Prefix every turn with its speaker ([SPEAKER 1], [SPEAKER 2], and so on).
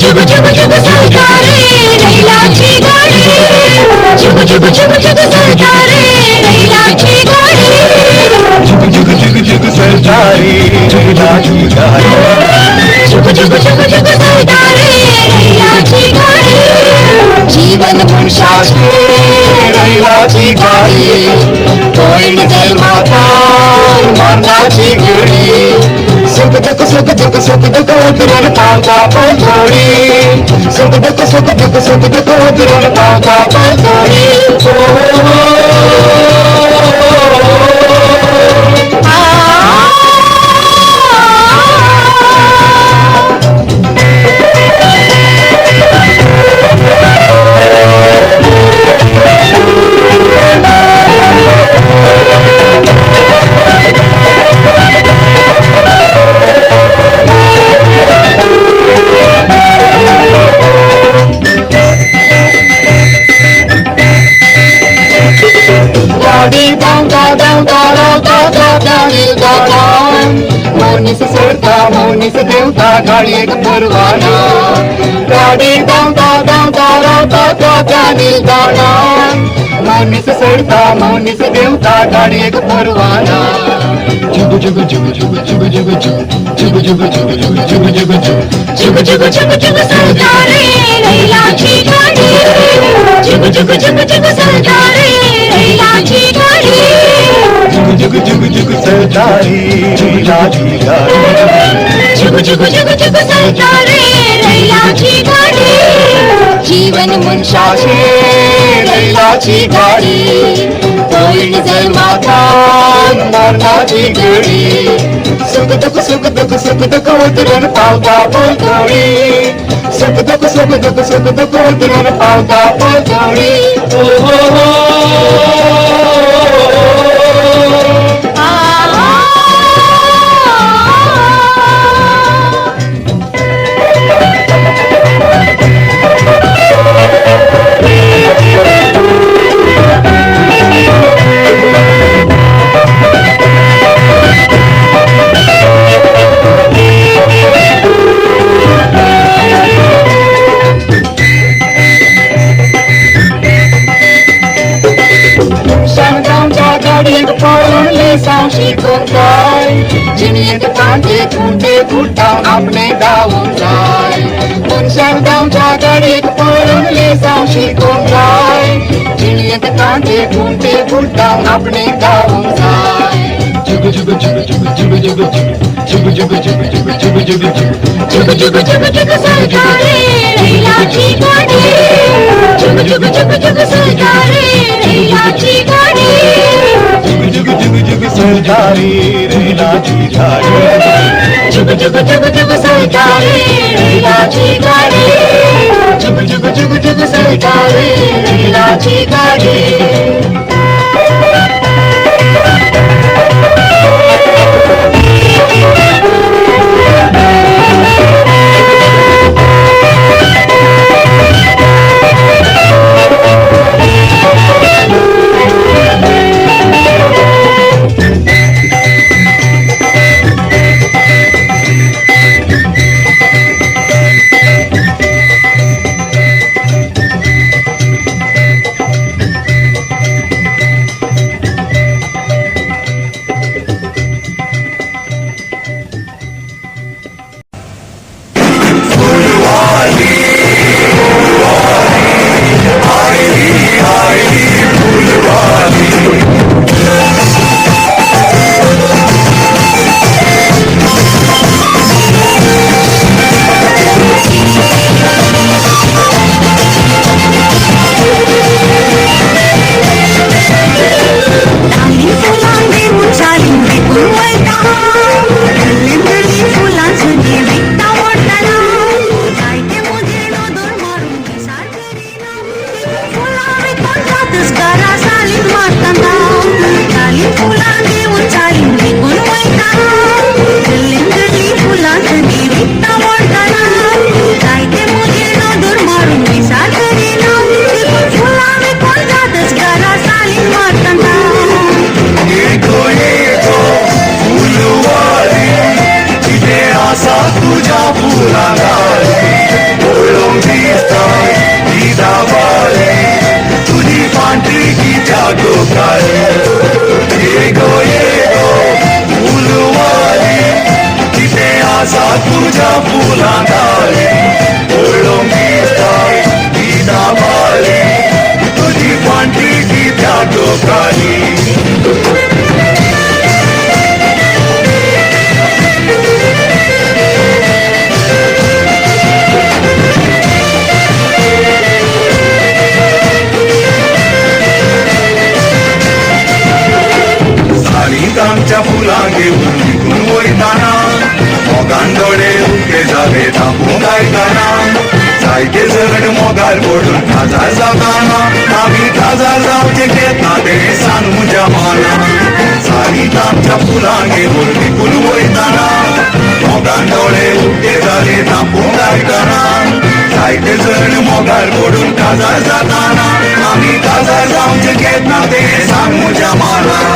[SPEAKER 1] जुग जुग जुग सरकारे रैलाची गाडी जुग जुग जुग जुग सरकारे रैलाची गाडी
[SPEAKER 2] जुग जुग जुग जुग सरदारी रैलाची गाडी
[SPEAKER 1] जुग जुग जुग जुग सरकारे रैलाची गाडी जीवन मुनशाची
[SPEAKER 2] रैलाची गाडी
[SPEAKER 1] होईल जन्माता मरणाची घडी
[SPEAKER 2] सुख दुख सुख दुख सुख दुख उतरून पावता पंथोडी सुख दुख सुख दुख सुख दुख उतरून पावता पंथोडी मोनी से सरता मोनी से देवता गाड़ी एक परवाना गाड़ी दाऊदा दाऊदा राता दादा दिल दाना मोनी से सरता मोनी से देवता गाड़ी एक परवाना जुग जुग जुग जुग जुग जुग जुग जुग जुग जुग जुग जुग जुग
[SPEAKER 1] जुग जुग जुग जुग सरकारे रैलाची गाडी जुग जुग जुग जुग सरकारे रैलाची गाडी
[SPEAKER 2] जुग जुग जुग जुग सरदारी रैलाची गाडी
[SPEAKER 1] जुग जुग जुग जुग सरकारे रैलाची गाडी जीवन मुनशाची
[SPEAKER 2] रैलाची गाडी
[SPEAKER 1] होईल जन्माता
[SPEAKER 2] मरणाची घडी सुख दुख सुख दुख सुख दुख उतरून पावता पंथोडी सुख दुख सुख दुख सुख दुख उतरून पावता पंथोडी जिनियत कांटे खूंटे फुटा आपले गावून जाय मनशान गावच्या गाडीत पळून लेसाव शिकून जाय जिनियत कांटे खूंटे फुटा आपले गावून जाय जुग जुग जुग जुग जुग जुग जुग जुग जुग जुग जुग जुग जुग
[SPEAKER 1] जुग जुग जुग जुग सरकारे रैलाची गाडी जुग जुग जुग जुग सरकारे रैलाची गाडी
[SPEAKER 2] जुग जुग जुग जुग सरदारी रैलाची गाडी
[SPEAKER 1] जुग जुग जुग जुग सरकारे रैलाची गाडी जुग जुग जुग जुग सरकारे रैलाची गाडी
[SPEAKER 3] ये गो फुलवाली किथे आसा तुझ्या फुलांताली ओळो गीता बाली तुझी पांढरी कित्या डोकाली आमच्या फुलां घेऊन विकून वयताना मोगान दोळे उक्ते जाले थांबूंक गायताना जायते जण मोगार पडून काजार जाताना आमी काजार जावचे घेता ते सांगू जमाना सारीत आमच्या फुलां घेऊन विकून वयताना मोगान दोळे उक्ते जाले थांबूंक गायताना जायते जण मोगार पडून काजार जाताना आमी काजार जावचे घेता ते सांगू जमाना